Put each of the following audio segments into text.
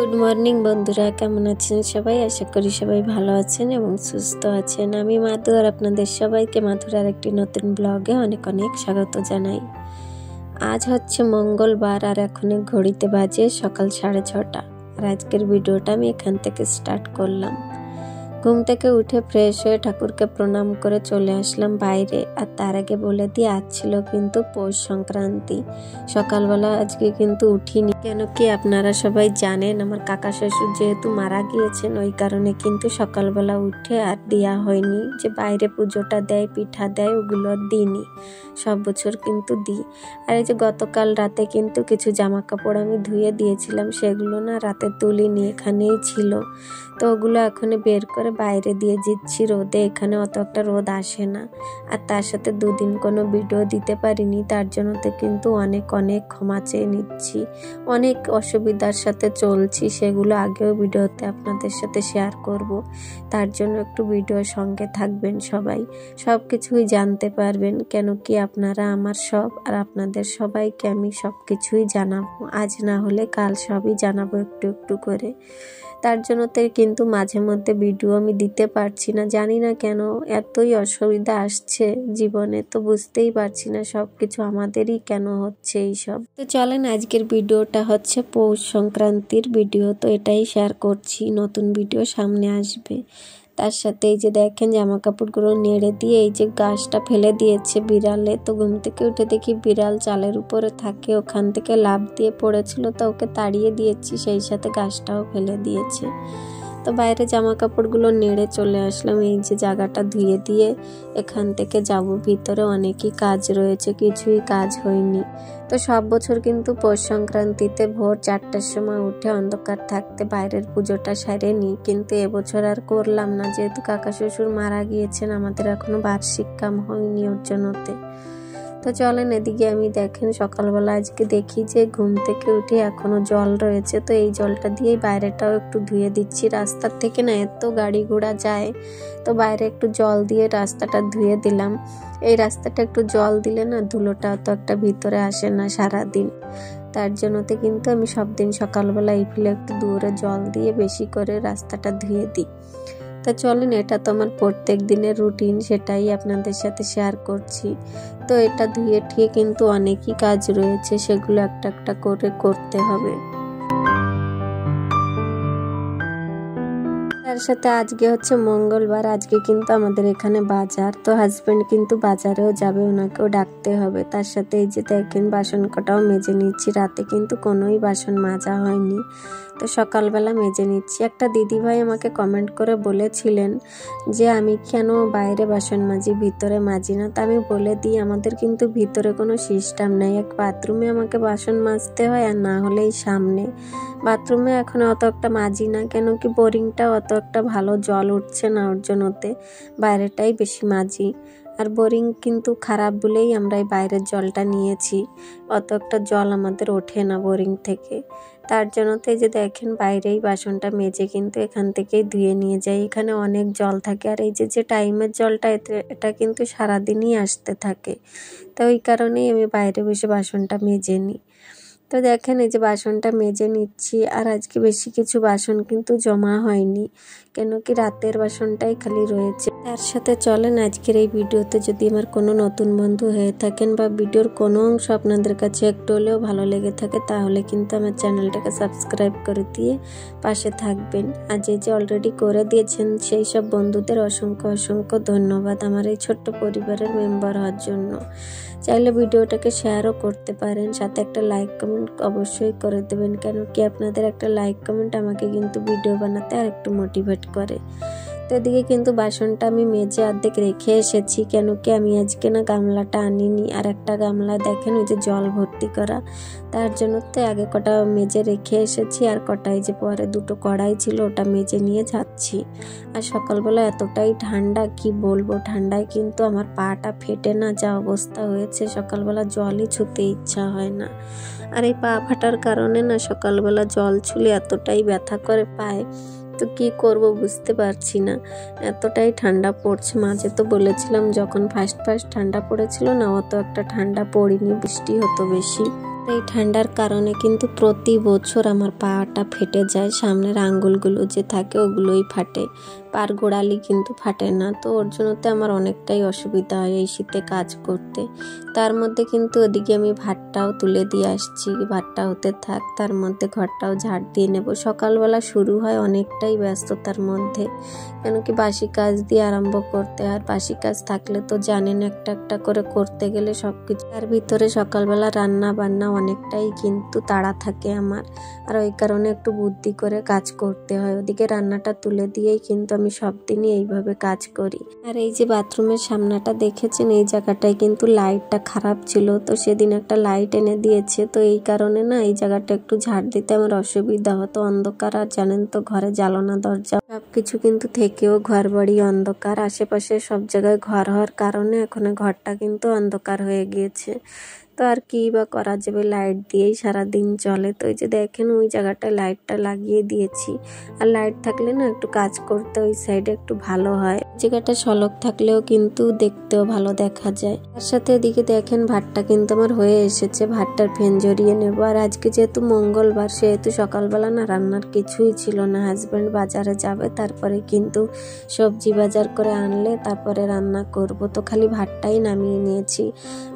Good morning বন্ধুরা, কেমন আছেন সবাই? আশা করি সবাই ভালো আছেন এবং সুস্থ আছেন। আমি মাধু আর আপনাদের সবাইকে মাধুর আর একটি নতুন ব্লগে অনেক অনেক স্বাগত জানাই। আজ হচ্ছে মঙ্গলবার আর এখন ঘড়িতে বাজে সকাল 6:30। আর আজকের ভিডিওটা আমি এখান থেকে স্টার্ট করলাম। ঘুম থেকে উঠে ফ্রেশ হয়ে ঠাকুরকে প্রণাম করে চলে আসলাম বাইরে। আর তার আগে বলে দিয়ে আজ ছিল কিন্তু পৌষ সংক্রান্তি। সকালবেলা আজকে কিন্তু উঠিনি, কেন কি আপনারা সবাই জানেন আমার কাকা শ্বশুর যেহেতু মারা গিয়েছেন, ওই কারণে কিন্তু সকালবেলা উঠে আর দেওয়া হয়নি। যে বাইরে পুজোটা দেয়, পিঠা দেয়, ওগুলো দিইনি। সব বছর কিন্তু দিই। আর এই যে গতকাল রাতে কিন্তু কিছু জামা কাপড় আমি ধুয়ে দিয়েছিলাম, সেগুলো না রাতে তুলিনি, এখানেই ছিল। তো ওগুলো এখন বের করে বাইরে দিয়ে দিচ্ছি রোদে। এখানে অত একটা রোদ আসে না। আর তার সাথে দুদিন কোনো ভিডিও দিতে পারিনি, তার জন্য তো কিন্তু অনেক অনেক ক্ষমা চেয়ে নিচ্ছি। অনেক অসুবিধার সাথে চলছি, সেগুলো আগেও ভিডিওতে আপনাদের সাথে শেয়ার করব। তার জন্য একটু ভিডিওর সঙ্গে থাকবেন সবাই, সব কিছুই জানতে পারবেন। কেন কি আপনারা আমার সব, আর আপনাদের সবাইকে আমি সব কিছুই জানাবো। আজ না হলে কাল সবই জানাবো একটু একটু করে। তার জন্য তো কিন্তু মাঝে মধ্যে ভিডিও আমি দিতে পারছি না, জানি না কেন। এতই অসুবিধা আসছে জীবনে, তো বুঝতেই পারছি না সব কিছু আমাদেরই কেন হচ্ছে এইসব। তো চলেন, আজকের ভিডিওটা হচ্ছে পৌষ সংক্রান্তির ভিডিও, তো এটাই শেয়ার করছি। নতুন ভিডিও সামনে আসবে। তার সাথে এই যে দেখেন জামা কাপড়গুলো নেড়ে দিয়ে এই যে গাছটা ফেলে দিয়েছে বিড়ালে। তো ঘুম থেকে উঠে দেখি বিড়াল চালের উপরে থাকে, ওখান থেকে লাফ দিয়ে পড়েছিল, তো ওকে তাড়িয়ে দিয়েছি, সেই সাথে গাছটাও ফেলে দিয়েছে। তো বাইরে জামা কাপড়গুলো নেড়ে চলে আসলাম। এই যে জায়গাটা ধুয়ে দিয়ে এখান থেকে যাব ভিতরে, অনেকই কাজ রয়েছে, কিছুই কাজ হয়নি। তো সব বছর কিন্তু পৌষ সংক্রান্তিতে ভোর 4টার সময় উঠে অন্ধকার থাকতে বাইরের পুজোটা সেরে নিই, কিন্তু এবছর আর করলাম না, যেহেতু কাকা শ্বশুর মারা গিয়েছেন। আমাদের এখনো বার্ষিক কাম হয়নি ওর জন্যতে। তো চলেন, এদিকে আমি দেখেন সকালবেলা আজকে দেখি যে ঘুম থেকে উঠে এখনো জল রয়েছে, তো এই জলটা দিয়েই বাইরেটাও একটু ধুয়ে দিচ্ছি। রাস্তার থেকে না এত গাড়ি ঘোড়া যায়, তো বাইরে একটু জল দিয়ে রাস্তাটা ধুয়ে দিলাম। এই রাস্তাটা একটু জল দিলে না ধুলোটা তো একটা ভিতরে আসে না সারাদিন। তার জন্যতে কিন্তু আমি সব দিন সকালবেলা এই ফেলে একটু দূরে জল দিয়ে বেশি করে রাস্তাটা ধুয়ে দিই। তা চলেন, এটা তো আমার প্রত্যেক দিনের রুটিন, সেটাই আপনাদের সাথে শেয়ার করছি। তো এটা ধুয়ে ঠিয়ে কিন্তু অনেকই কাজ রয়েছে, সেগুলো একটা একটা করে করতে হবে। তার সাথে আজকে হচ্ছে মঙ্গলবার, আজকে কিন্তু আমাদের এখানে বাজার। তো হাজবেন্ড কিন্তু বাজারেও যাবে, ওনাকেও ডাকতে হবে। তার সাথে এই যে দেখেন বাসন কটাও মেজে নিচ্ছি। রাতে কিন্তু কোনোই বাসন মাজা হয়নি, তো সকালবেলা মেজে নিচ্ছি। একটা দিদিভাই আমাকে কমেন্ট করে বলেছিলেন যে আমি কেন বাইরে বাসন মাজি, ভিতরে মাজি না। তা আমি বলে দিই, আমাদের কিন্তু ভিতরে কোনো সিস্টেম নেই। এক বাথরুমে আমাকে বাসন মাজতে হয়, আর না হলেই সামনে। বাথরুমে এখন অত একটা মাজি না, কেন কি বোরিংটা অত একটা ভালো জল উঠছে না, ওর জন্যতে বাইরেটাই বেশি মাজি। আর বোরিং কিন্তু খারাপ বলেই আমরা এই বাইরের জলটা নিয়েছি, অত একটা জল আমাদের ওঠে না বোরিং থেকে। তার জন্যতে যে দেখেন বাইরেই বাসনটা মেজে কিন্তু এখান থেকেই ধুয়ে নিয়ে যাই। এখানে অনেক জল থাকে, আর এই যে টাইমের জলটা এটা কিন্তু সারাদিনই আসতে থাকে, তো ওই কারণেই আমি বাইরে বসে বাসনটা মেজে নিই। তো দেখেন এই যে বাসনটা মেজে নিচ্ছি। আর আজকে বেশি কিছু বাসন কিন্তু জমা হয়নি, কেন কি রাতের বাসনটাই খালি রয়েছে। তার সাথে চলেন, আজকের এই ভিডিওতে যদি আমার কোনো নতুন বন্ধু হয়ে থাকেন বা ভিডিওর কোনো অংশ আপনাদের কাছে একটু হলেও ভালো লেগে থাকে, তাহলে কিন্তু আমার চ্যানেলটাকে সাবস্ক্রাইব করে দিয়ে পাশে থাকবেন। আর যে অলরেডি করে দিয়েছেন সেই সব বন্ধুদের অসংখ্য অসংখ্য ধন্যবাদ আমার এই ছোট্ট পরিবারের মেম্বার হওয়ার জন্য। চাইলে ভিডিওটাকে শেয়ারও করতে পারেন, সাথে একটা লাইক কমেন্ট অবশ্যই করে দেবেন, কেন কি আপনাদের একটা লাইক কমেন্ট আমাকে কিন্তু ভিডিও বানাতে আর একটু মোটিভেট করে। তো এদিকে কিন্তু বাসনটা আমি মেজে অর্ধেক রেখে এসেছি, কেন কি আমি আজকে না গামলাটা আনিনি। আর একটা গামলা দেখেন ওই যে জল ভর্তি করা, তার জন্য তো আগে কটা মেজে রেখে এসেছি। আর কটাই যে পরে দুটো কড়াই ছিল, ওটা মেজে নিয়ে যাচ্ছি। আর সকালবেলা এতটাই ঠান্ডা, কি বলবো, ঠান্ডায় কিন্তু আমার পাটা ফেটে না যা অবস্থা হয়েছে, সকালবেলা জলই ছুঁতে ইচ্ছা হয় না। আর এই পা ফাটার কারণে না সকালবেলা জল ছুলে এতটাই ব্যথা করে পায়, তো কি করব বুঝতে পারছি না, এতটাই ঠান্ডা পড়ছে। মাঝে তো বলেছিলাম যখন ফার্স্ট ঠান্ডা পড়েছিল না, অত একটা ঠান্ডা পড়েনি, বৃষ্টি হতো বেশি। এই ঠান্ডার কারণে কিন্তু প্রতি বছর আমার পাটা ফেটে যায়, সামনের আঙ্গুলগুলো যে থাকে ওগুলোই ফাটে, পার গোড়ালি কিন্তু ফাটে না। তো ওর জন্যতে আমার অনেকটাই অসুবিধা হয় এই শীতে কাজ করতে। তার মধ্যে কিন্তু ওদিকে আমি ভাতটাও তুলে দিয়ে আসছি, ভাতটা হতে থাক, তার মধ্যে ঘরটাও ঝাড় দিয়ে নেব। সকালবেলা শুরু হয় অনেকটাই ব্যস্ততার মধ্যে, কেন কি বাসি কাজ দিয়ে আরম্ভ করতে, আর বাসি কাজ থাকলে তো জানেন একটা একটা করে করতে গেলে সব কিছু, তার ভিতরে সকালবেলা রান্না বান্না অনেকটাই কিন্তু তাড়া থাকে আমার, আর ওই কারণে একটু বুদ্ধি করে কাজ করতে হয়। ওদিকে রান্নাটা তুলে দিয়েই কিন্তু আমি সব দিনই এইভাবে কাজ করি। আর এই যে বাথরুমের সামনাটা দেখেছেন, এই জায়গাটায় কিন্তু লাইটটা খারাপ ছিল, তো সেদিন একটা লাইট এনে দিয়েছে, তো এই কারণে না এই জায়গাটা একটু ঝাড় দিতে আমার অসুবিধা হতো। অন্ধকার, আর জানেন তো ঘরে জ্বালানো দরজা সবকিছু কিন্তু থেকেও ঘর বাড়ি অন্ধকার, আশেপাশে সব জায়গায় ঘর হওয়ার কারণে এখন ঘরটা কিন্তু অন্ধকার হয়ে গিয়েছে। তো আর কি বা করা যাবে, লাইট দিয়েই সারাদিন চলে। তো এই যে দেখেন ওই জায়গাটায় লাইটটা লাগিয়ে দিয়েছি, আর লাইট থাকলে না একটু কাজ করতে ওই সাইডে একটু ভালো হয়। জায়গাটা সলক থাকলেও কিন্তু দেখতেও ভালো দেখা যায়। তার সাথে এদিকে দেখেন ভাতটা কিন্তু আমার হয়ে এসেছে, ভাতটার ফেন জড়িয়ে নেবো। আর আজকে যেহেতু মঙ্গলবার, সেহেতু সকালবেলা না রান্নার কিছুই ছিল না, হাজব্যান্ড বাজারে যাবে, তারপরে কিন্তু সবজি বাজার করে আনলে তারপরে রান্না করব। তো খালি ভাতটাই নামিয়ে নিয়েছি,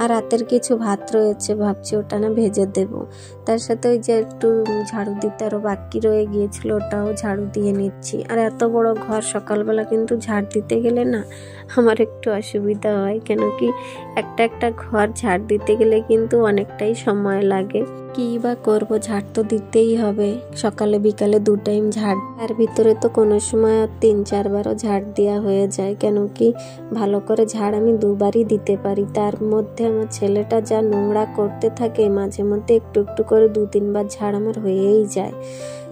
আর রাতের কিছু ভাত রয়েছে, ভাবছি ওটা না ভেজে দেব। তার সাথে ওই যে একটু ঝাড়ু দিতে আরো বাকি রয়ে গিয়েছিল, ওটাও ঝাড়ু দিয়ে নিচ্ছি। আর এত বড় ঘর সকালবেলা কিন্তু ঝাড় দিতে গেলে না আমার একটু অসুবিধা হয়, কেন কি একটা একটা ঘর ঝাড় দিতে গেলে কিন্তু অনেকটাই সময় লাগে। কি বা করবো, ঝাড় তো দিতেই হবে, সকালে বিকালে 2 টাইম ঝাড়। তার ভিতরে তো কোনো সময় 3-4 বারও ঝাড় দেওয়া হয়ে যায়, কেন কি ভালো করে ঝাড় আমি 2 বারই দিতে পারি। তার মধ্যে আমার ছেলেটা যা নোংরা করতে থাকে, মাঝে মধ্যে একটু একটু করে 2-3 বার ঝাড় আমার হয়েই যায়।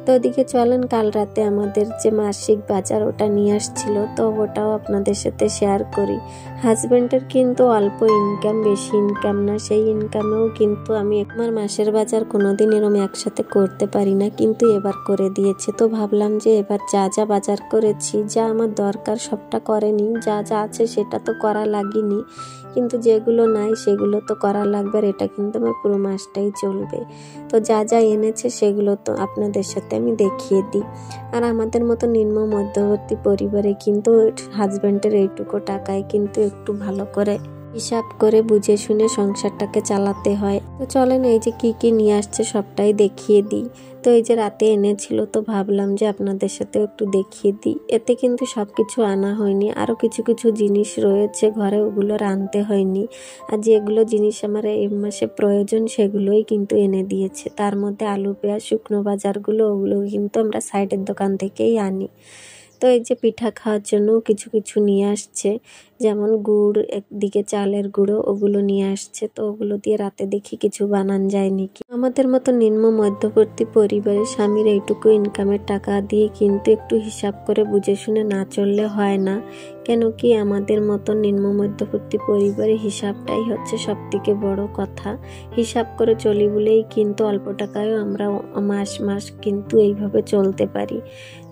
তো ওদিকে চলেন, কাল রাতে আমাদের যে মাসিক বাজার ওটা নিয়ে আসছিল, তো ওটাও আপনাদের সাথে শেয়ার করি। হাজব্যান্ডের কিন্তু অল্প ইনকাম, বেশি ইনকাম না, সেই ইনকামেও কিন্তু আমি আমার মাসের বাজার কোনোদিন এরম একসাথে করতে পারি না, কিন্তু এবার করে দিয়েছে। তো ভাবলাম যে এবার যা যা বাজার করেছি, যা আমার দরকার সবটা করেনি, যা যা আছে সেটা তো করা লাগেনি, কিন্তু যেগুলো নাই সেগুলো তো করা লাগবে, আর এটা কিন্তু আমার পুরো মাসটাই চলবে। তো যা যা এনেছে সেগুলো তো আপনাদের সাথে আমি দেখিয়ে দিই। আর আমাদের মতো নিম্ন মধ্যবর্তী পরিবারে কিন্তু হাজব্যান্ডের এইটুকু টাকায় কিন্তু একটু ভালো করে হিসাব করে বুঝে শুনে সংসারটাকে চালাতে হয়। তো চলেন এই যে কি কি নিয়ে আসছে সবটাই দেখিয়ে দিই। তো এই যে রাতে এনেছিল, তো ভাবলাম যে আপনাদের সাথে একটু দেখিয়ে দিই। এতে কিন্তু সবকিছু আনা হয়নি, আরো কিছু কিছু জিনিস রয়েছে ঘরে, ওগুলো আনতে হয়নি। আর যেগুলো জিনিস আমার এই মাসে প্রয়োজন সেগুলোই কিন্তু এনে দিয়েছে। তার মধ্যে আলু পেঁয়াজ শুকনো বাজারগুলো, ওগুলো কিন্তু আমরা সাইডের দোকান থেকেই আনি। তো এই যে পিঠা খাওয়ার জন্য কিছু কিছু নিয়ে আসছে, যেমন গুড়, একদিকে চালের গুঁড়ো, ওগুলো নিয়ে আসছে। তো ওগুলো দিয়ে রাতে দেখি কিছু বানান যায় নাকি। আমাদের মতো নিম্ন মধ্যবর্তী পরিবারে স্বামীর এইটুকু ইনকামের টাকা দিয়ে কিন্তু একটু হিসাব করে বুঝে শুনে না চললে হয় না, কেন কি আমাদের মতো নিম্ন মধ্যবর্তী পরিবারে হিসাবটাই হচ্ছে সব থেকে বড় কথা। হিসাব করে চলি বলেই কিন্তু অল্প টাকায়ও আমরা মাস মাস কিন্তু এইভাবে চলতে পারি।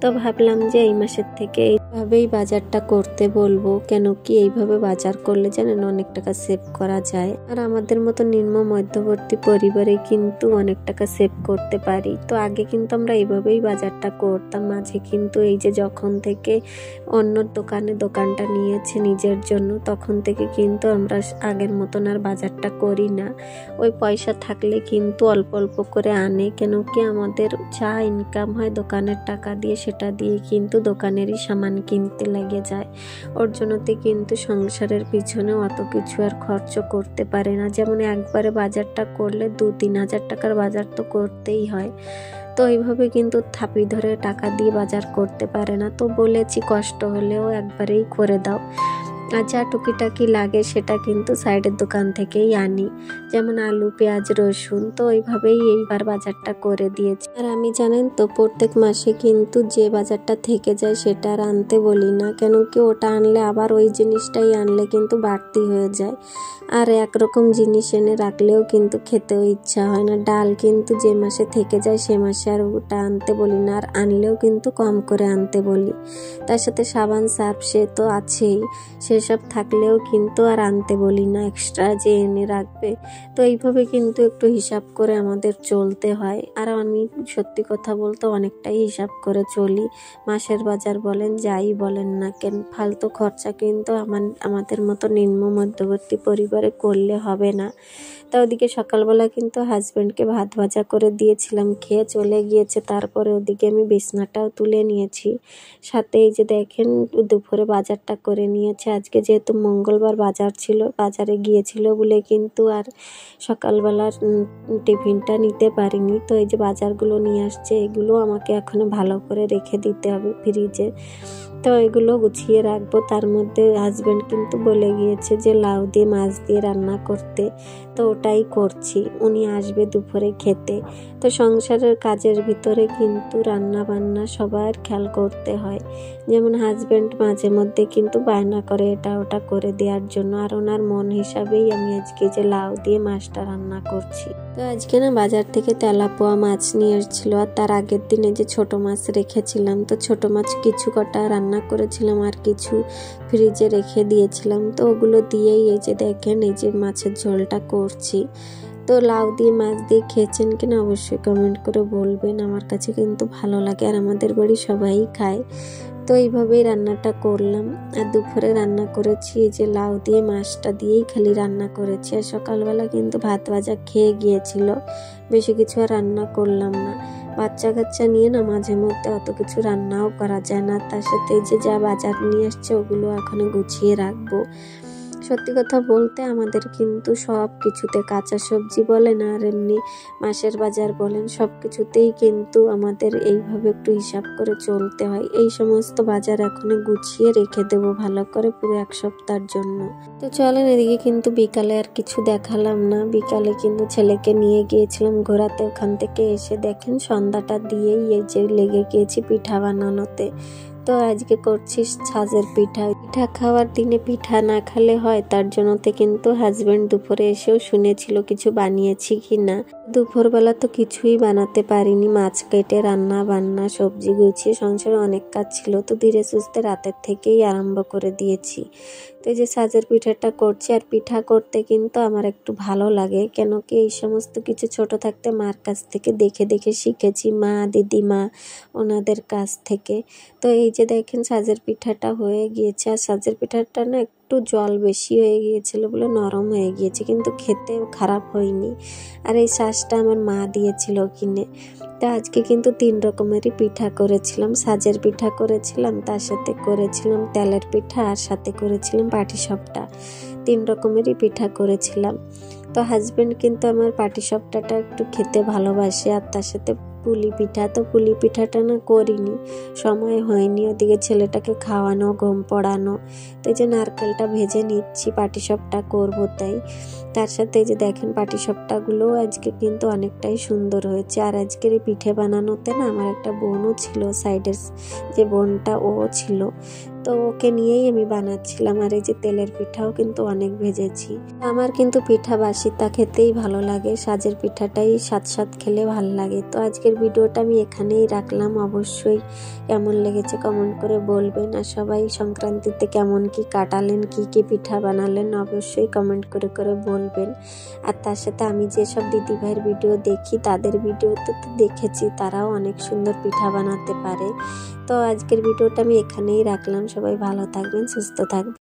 তো ভাবলাম যে এই মাসের থেকে এইভাবেই বাজারটা করতে বলবো, কেন কি এইভাবে বাজার করলে জানেন অনেক টাকা সেভ করা যায়। আর আমাদের মতো নিম্ন মধ্যবর্তী পরিবারে কিন্তু অনেক টাকা সেভ করতে পারি। তো আগে কিন্তু আমরা এইভাবেই বাজারটা করতাম, মাঝে কিন্তু এই যে যখন থেকে অন্য দোকানটা নিয়েছে নিজের জন্য, তখন থেকে কিন্তু আমরা আগের মতন আর বাজারটা করি না। ওই পয়সা থাকলে কিন্তু অল্প অল্প করে আনে, কেন কি আমাদের যা ইনকাম হয় দোকানের টাকা দিয়ে, সেটা দিয়ে কিন্তু দোকানেরই সামান কিনতে লেগে যায়। ওর জন্যতে কিন্তু সংসারের পিছনে অত কিছু আর খরচ করতে পারে না। যেমন একবারে বাজারটা করলে 2-3 হাজার টাকার বাজার তো করতেই হয়, তো এইভাবে কিন্তু থাপি ধরে টাকা দিয়ে বাজার করতে পারে না। তো বলেছি কষ্ট হলেও একবারেই করে দাও, আর যা টুকিটাকি লাগে সেটা কিন্তু সাইডের দোকান থেকেই আনি, যেমন আলু পেঁয়াজ রসুন। তো ওইভাবেই এইবার বাজারটা করে দিয়েছি। আর আমি জানেন তো প্রত্যেক মাসে কিন্তু যে বাজারটা থেকে যায় সেটা আর আনতে বলি না, কেন কি ওটা আনলে আবার ওই জিনিসটাই আনলে কিন্তু বাড়তি হয়ে যায়, আর একরকম জিনিস এনে রাখলেও কিন্তু খেতেও ইচ্ছা হয় না। ডাল কিন্তু যে মাসে থেকে যায় সে মাসে আর ওটা আনতে বলি না, আর আনলেও কিন্তু কম করে আনতে বলি। তার সাথে সাবান সার্ফ সে তো আছেই, সে সেসব থাকলেও কিন্তু আর আনতে বলি না, এক্সট্রা যে এনে রাখবে। তো এইভাবে কিন্তু একটু হিসাব করে আমাদের চলতে হয়। আর আমি সত্যি কথা বলতে অনেকটাই হিসাব করে চলি। মাসের বাজার বলেন, যাই বলেন না কেন, ফালতু খরচা কিন্তু আমাদের মতো নিম্ন মধ্যবর্তী পরিবারে করলে হবে না। তা ওদিকে সকালবেলা কিন্তু হাজব্যান্ডকে ভাত ভাজা করে দিয়েছিলাম, খেয়ে চলে গিয়েছে। তারপরে ওদিকে আমি বিছনাটাও তুলে নিয়েছি। সাথে এই যে দেখেন দুপুরে বাজারটা করে নিয়েছে। আজকে যেহেতু মঙ্গলবার বাজার ছিল, বাজারে গিয়েছিল বলে কিন্তু আর সকালবেলার টিফিনটা নিতে পারিনি। তো এই যে বাজারগুলো নিয়ে আসছে, এগুলো আমাকে এখনো ভালো করে রেখে দিতে হবে ফ্রিজে। তো এগুলো গুছিয়ে রাখবো। তার মধ্যে হাজব্যান্ড কিন্তু বলে গিয়েছে যে লাউ দিয়ে মাছ দিয়ে রান্না করতে, তো ওটাই করছি। উনি আসবে দুপুরে খেতে। তো সংসারের কাজের ভিতরে কিন্তু রান্না বান্না সবার খেয়াল করতে হয়। যেমন হাজব্যান্ড মাঝে মধ্যে কিন্তু বায়না করে এটা ওটা করে দেওয়ার জন্য, আর ওনার মন হিসাবেই আমি আজকে যে লাউ দিয়ে মাছটা রান্না করছি। তো আজকে না বাজার থেকে তেলাপোয়া মাছ নিয়ে এসেছিল, আর তার আগের দিনে যে ছোট মাছ রেখেছিলাম, তো ছোট মাছ কিছু কটা রান্না করেছিলাম আর কিছু ফ্রিজে রেখে দিয়েছিলাম। তো ওগুলো দিয়েই এই যে দেখেন এই যে মাছের ঝোলটা করছি। তো লাউ দিয়ে মাছ দিয়ে খেয়েছেন কিনা অবশ্যই কমেন্ট করে বলবেন। আমার কাছে কিন্তু ভালো লাগে, আর আমাদের বাড়ি সবাই খায়। তো এইভাবেই রান্নাটা করলাম। আর দুপুরে রান্না করেছি এই যে লাউ দিয়ে মাছটা দিয়েই খালি রান্না করেছি। আর সকালবেলা কিন্তু ভাত ভাজা খেয়ে গিয়েছিল, বেশি কিছু আর রান্না করলাম না। বাচ্চা কাচ্চা নিয়ে না মাঝে মধ্যে অত কিছু রান্নাও করা যায় না। তার সাথে এই যে যা বাজার নিয়ে আসছে ওগুলো এখনো গুছিয়ে রাখবো। সত্যি কথা বলতে আমাদের কিন্তু সব কিছুতে, কাঁচা সবজি বলেন আর এমনি মাসের বাজার বলেন, সব কিছুতেই কিন্তু আমাদের এইভাবে একটু হিসাব করে চলতে হয়। এই সমস্ত বাজার এখনো গুছিয়ে রেখে দেবো ভালো করে পুরো এক সপ্তাহের জন্য। তো চলেন, এদিকে কিন্তু বিকালে আর কিছু দেখালাম না। বিকালে কিন্তু ছেলেকে নিয়ে গিয়েছিলাম ঘোরাতে। ওখান থেকে এসে দেখেন সন্ধ্যাটা দিয়েই এই যে লেগে গিয়েছি পিঠা বানানোতে। তো আজকে করছি ছাঁচের পিঠা। পিঠা খাওয়ার দিনে পিঠা না খেলে হয়, তার জন্য কিন্তু হাজবেন্ড দুপুরে এসেও শুনেছিল কিছু বানিয়েছি কিনা। দুপুরবেলা তো কিছুই বানাতে পারিনি, মাছ কেটে রান্না বান্না সবজি গুছিয়ে সংসারে অনেক কাজ ছিল। তো ধীরে সুস্থে রাতের থেকেই আরম্ভ করে দিয়েছি। তো এই যে সাজের পিঠাটা করছি। আর পিঠা করতে কিন্তু আমার একটু ভালো লাগে, কেন কি এই সমস্ত কিছু ছোট থাকতে মার কাছ থেকে দেখে দেখে শিখেছি, মা দিদিমা ওনাদের কাছ থেকে। তো এই যে দেখেন সাজের পিঠাটা হয়ে গিয়েছে। আর সাজের পিঠাটা না একটু জল বেশি হয়ে গিয়েছিল বলে নরম হয়ে গিয়েছে, কিন্তু খেতে খারাপ হয়নি। আর এই সাজটা আমার মা দিয়েছিল কিনে। তো আজকে কিন্তু 3 রকমেরই পিঠা করেছিলাম। সাজের পিঠা করেছিলাম, তার সাথে করেছিলাম তেলের পিঠা, আর সাথে করেছিলাম পাটিসাপটা। 3 রকমেরই পিঠা করেছিলাম। তো হাজবেন্ড কিন্তু আমার পাটিসাপটাটা একটু খেতে ভালোবাসে, আর তার সাথে পুলি পিঠা। তো পুলি পিঠাটা না করিনি, সময় হয়নি। ওদিকে ছেলেটাকে খাওয়ানো, ঘুম পড়ানো। তো এই যে নারকেলটা ভেজে নিচ্ছি, পাটিসাপটা করব তাই। তার সাথে এই যে দেখেন পাটিসাপটাগুলো আজকে কিন্তু অনেকটাই সুন্দর হয়েছে। আর আজকের এই পিঠে বানানোতে না আমার একটা বোনও ছিল, সাইডের যে বোনটা ও ছিল, তো ওকে নিয়েই আমি বানাচ্ছিলাম। আর এই যে তেলের পিঠাও কিন্তু অনেক ভেজেছি। আমার কিন্তু পিঠা বাসিটা খেতেই ভালো লাগে, সাজের পিঠাটাই স্বাদ স্বাদ খেলে ভালো লাগে। তো আজকের ভিডিওটা আমি এখানেই রাখলাম। অবশ্যই কেমন লেগেছে কমেন্ট করে বলবেন। আর সবাই সংক্রান্তিতে কেমন কি কাটালেন, কি কি পিঠা বানালেন অবশ্যই কমেন্ট করে করে বলবেন। আর তার সাথে আমি যেসব দিদিভাইয়ের ভিডিও দেখি তাদের ভিডিওতে তো দেখেছি তারাও অনেক সুন্দর পিঠা বানাতে পারে। তো আজকের ভিডিওটা আমি এখানেই রাখলাম। সবাই ভালো থাকবেন, সুস্থ থাকবেন।